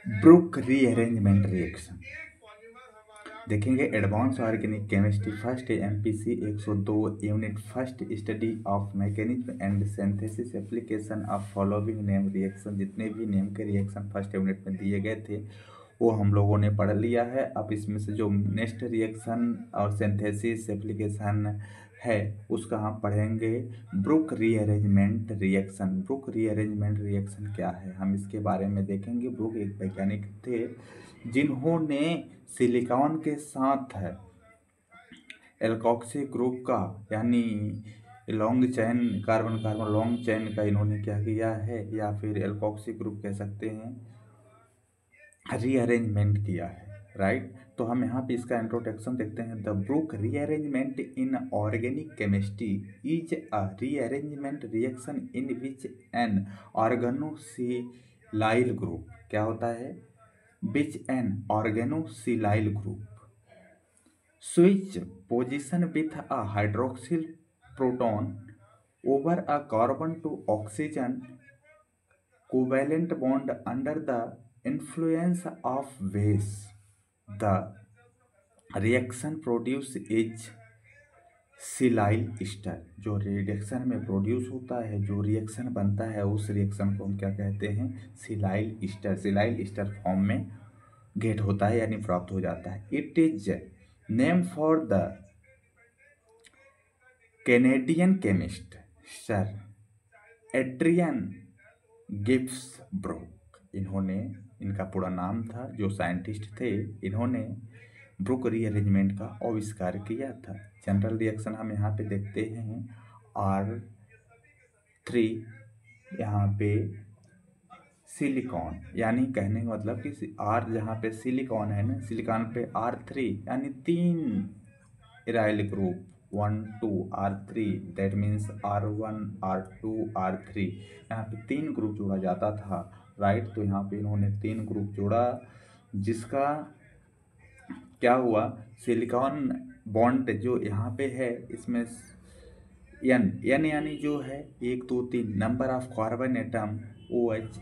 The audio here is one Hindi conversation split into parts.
ब्रुक रीअरेंजमेंट रिएक्शन देखेंगे। Advance organic chemistry first MPC 102 unit first study of mechanism and synthesis application of following name reaction. जितने भी नेम के रिएक्शन फर्स्ट यूनिट में दिए गए थे वो हम लोगों ने पढ़ लिया है। अब इसमें से जो नेक्स्ट रिएक्शन और सिंथेसिस एप्लीकेशन है उसका हम पढ़ेंगे Brook rearrangement reaction. Brook rearrangement reaction क्या है हम इसके बारे में देखेंगे। ब्रुक एक वैज्ञानिक थे जिन्होंने सिलिकॉन के साथ एल्कोक्सी ग्रुप का यानी long chain carbon carbon long chain का इन्होंने क्या किया है या फिर एल्कोक्सी ग्रुप कह सकते हैं रीअरेंजमेंट किया है। राइट, तो हम यहाँ पे इसका इंट्रोडक्शन देखते हैं। The Brook rearrangement in organic chemistry is a rearrangement reaction in which an organosilyl group क्या होता है which an organosilyl group switch position with a hydroxyl proton over a carbon to oxygen covalent bond under the influence of base. The reaction produce is silyl Easter. जो रिएक्शन में प्रोड्यूस होता है जो रिएक्शन बनता है उस रिएक्शन को हम क्या कहते हैं silyl ester. Silyl ester form में गेट होता है यानी प्राप्त हो जाता है। It is name for the Canadian chemist sir Adrian Gibbs Brook. इन्होंने इनका पूरा नाम था जो साइंटिस्ट थे इन्होंने ब्रुक रीअरेंजमेंट का आविष्कार किया था। जनरल रिएक्शन हम यहाँ पे देखते हैं R3 यहाँ पे सिलिकॉन यानी कहने का मतलब कि R जहाँ पे सिलिकॉन है ना सिलिकॉन पे R3 यानी 3 इराइल group 1 2 R3 that means R1 R2 R3 यहाँ पे 3 ग्रुप जोड़ा जाता था। राइट, तो यहाँ पे इन्होंने 3 ग्रुप जोड़ा जिसका क्या हुआ सिलिकॉन बॉन्ड जो यहाँ पे है इसमें एन यानी जो है 1 2 3 number of carbon atom OH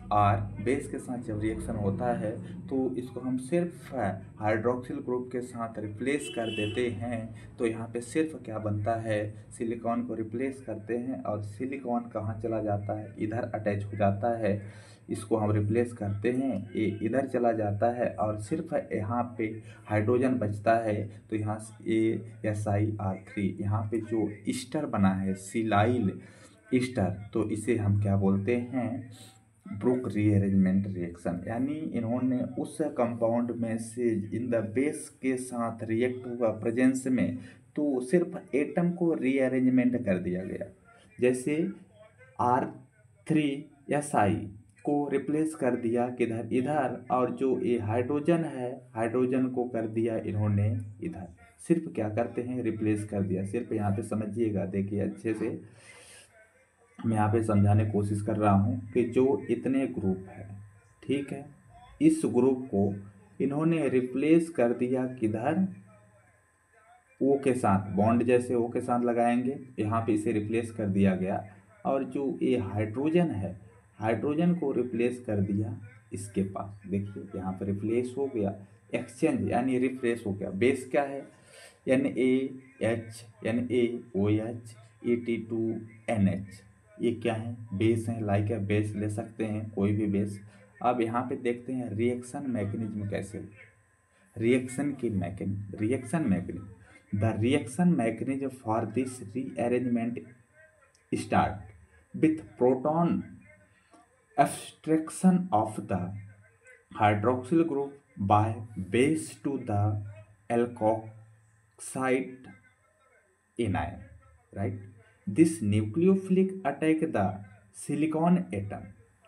base के साथ जब रिएक्शन होता है तो इसको हम सिर्फ हाइड्रोक्सिल ग्रुप के साथ रिप्लेस कर देते हैं। तो यहाँ पे सिर्फ क्या बनता है सिलिकॉन को रिप्लेस करते हैं और सिलिकॉन कहाँ चला जाता है इधर अटैच हो जाता है। इसको हम रिप्लेस करते हैं ये इधर चला जाता है और सिर्फ यहाँ पे हाइड्रोजन बचता है। तो यहाँ SiR3 यहाँ पे जो ईस्टर बना है सिलाइल ईस्टर तो इसे हम क्या बोलते हैं ब्रुक रीअरेंजमेंट रिएक्शन। यानी इन्होंने उस कंपाउंड में से इन द बेस के साथ रिएक्ट हुआ प्रेजेंस में तो सिर्फ एटम को रीअरेंजमेंट कर दिया गया। जैसे R3Si को रिप्लेस कर दिया किधर इधर और जो ये हाइड्रोजन है हाइड्रोजन को कर दिया इन्होंने इधर। सिर्फ क्या करते हैं रिप्लेस कर दिया। सिर्फ यहाँ पे समझिएगा देखिए अच्छे से मैं यहाँ पे समझाने की कोशिश कर रहा हूँ कि जो इतने ग्रुप है ठीक है इस ग्रुप को इन्होंने रिप्लेस कर दिया किधर O के साथ बॉन्ड जैसे O के साथ लगाएंगे यहाँ पे इसे रिप्लेस कर दिया गया और जो ये हाइड्रोजन है हाइड्रोजन को रिप्लेस कर दिया इसके पास। देखिए यहाँ पे रिप्लेस हो गया एक्सचेंज यानी रिप्लेस हो गया। बेस क्या है NaH NaOH Et2NH ये क्या है बेस है लाइक है बेस ले सकते हैं कोई भी बेस। अब यहाँ पे देखते हैं रिएक्शन मैकेनिज्म कैसे reaction mechanism the reaction mechanism for this rearrangement start with proton abstraction of the hydroxyl group by base to the alkoxide anion. Right? This nucleophilic attack the silicon atom.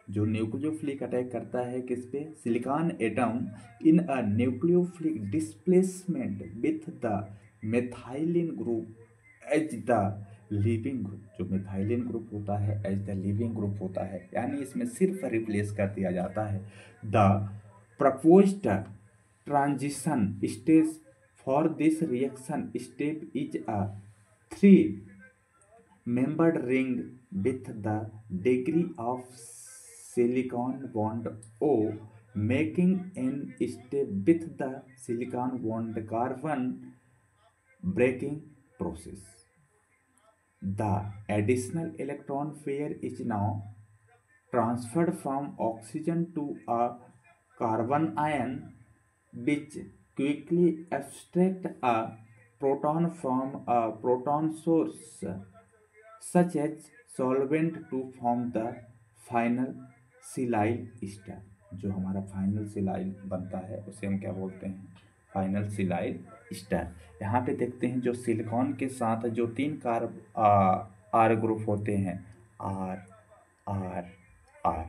जो न्यूक्लियोफिलिक अटैक करता है किस पे silicon atom in a nucleophilic displacement with the methylene group as the leaving group. जो मेथाइलिन ग्रुप होता है एज द लिविंग ग्रुप होता है यानी इसमें सिर्फ रिप्लेस कर दिया जाता है। The proposed transition stage for this reaction step is a 3-membered ring with the degree of silicon bond O making n step with the silicon bond carbon breaking process. The additional electron pair is now transferred from oxygen to a carbon ion, which quickly abstract a proton from a proton source such as solvent to form the final silyl ester. जो हमारा फाइनल सिलाइल बनता है उसे हम क्या बोलते हैं? Final silyl ester. यहाँ पे देखते हैं जो सिलिकॉन के साथ जो तीन आर ग्रुप होते हैं, आर आर आर,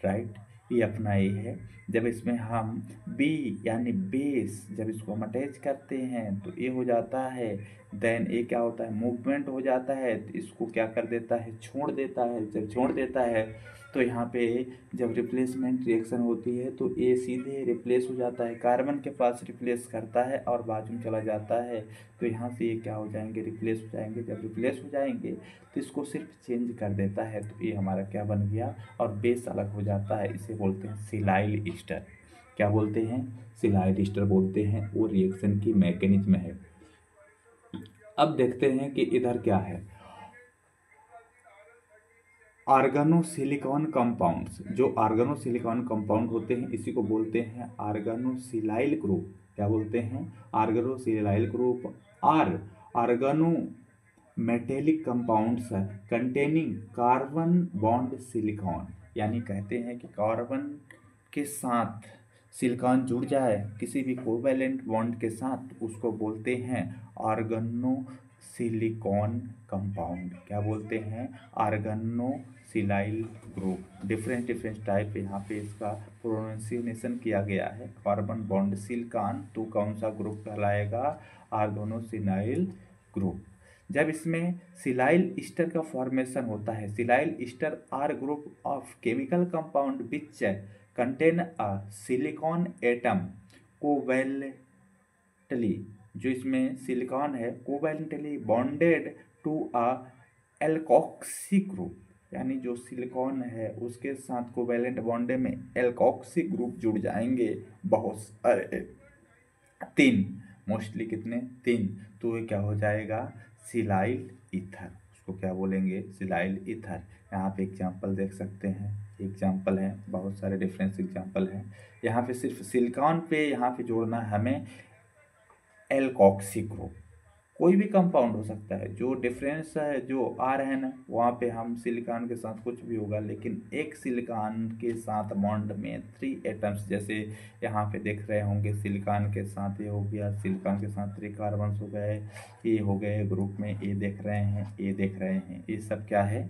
राइट, ये अपना ए है। जब इसमें हम बी यानी बेस, जब इसको हम अटैच करते हैं तो ए हो जाता है, देन ए क्या होता है? मूवमेंट हो जाता है, तो इसको क्या कर देता है? छोड़ देता है। जब छोड़ देता है तो यहाँ पे जब रिप्लेसमेंट रिएक्शन होती है तो ए सीधे रिप्लेस हो जाता है, कार्बन के पास रिप्लेस करता है और बाजू में चला जाता है। तो यहाँ से ये क्या हो जाएंगे? रिप्लेस हो जाएंगे। जब रिप्लेस हो जाएंगे तो इसको सिर्फ चेंज कर देता है, तो ये हमारा क्या बन गया? और बेस अलग हो जाता है। इसे बोलते हैं सिलाइल ईस्टर। क्या बोलते हैं? सिलाइल ईस्टर बोलते हैं। वो रिएक्शन की मैकेनिज्म है। अब देखते हैं कि इधर क्या है। आर्गेनोसिलिकॉन कंपाउंड्स, जो आर्गेनोसिलिकॉन कंपाउंड होते हैं इसी को बोलते हैं आर्गेनोसिलाइल ग्रुप। क्या बोलते हैं? Organosilyl group. Organometallic compounds containing carbon bond silicon, यानी कहते हैं कि कार्बन के साथ सिलिकॉन जुड़ जाए किसी भी कोवैलेंट बॉन्ड के साथ, उसको बोलते हैं आर्गेनो सिलिकॉन कंपाउंड। क्या बोलते हैं? Organosilyl group. डिफरेंट टाइप यहाँ पे इसका प्रोनाउंसिएशन किया गया है। कार्बन बॉन्ड सिलिकॉन तो कौन सा ग्रुप कहलाएगा? Organosilyl group. जब इसमें सिलाइल ईस्टर का फॉर्मेशन होता है, silyl ester are group of chemical compound which contain a silicon atom covalently, जो इसमें सिलिकॉन है covalently bonded to a alkoxy group, यानी जो सिलिकॉन है उसके साथ कोवैलेंट बॉन्डे में एल्कोक्सी ग्रुप जुड़ जाएंगे बहुत सारे, 3, मोस्टली कितने? 3। तो ये क्या हो जाएगा? Silyl ether. उसको क्या बोलेंगे? Silyl ether. यहाँ पे एग्जाम्पल देख सकते हैं, एग्जाम्पल है, बहुत सारे डिफरेंस एग्जाम्पल हैं। यहाँ पे सिर्फ सिलिकॉन पे यहाँ पे जोड़ना है हमें एल्कोक्सी ग्रुप। कोई भी कंपाउंड हो सकता है, जो डिफरेंस है जो आ रहे हैं ना वहाँ पे हम सिलिकॉन के साथ कुछ भी होगा, लेकिन एक सिलिकॉन के साथ बॉन्ड में 3 एटम्स, जैसे यहाँ पे देख रहे होंगे सिलिकॉन के साथ ये हो गया, सिलिकॉन के साथ 3 कार्बन्स हो गए, ये हो गए ग्रुप में, ये देख रहे हैं, ये देख रहे हैं, ये सब क्या है?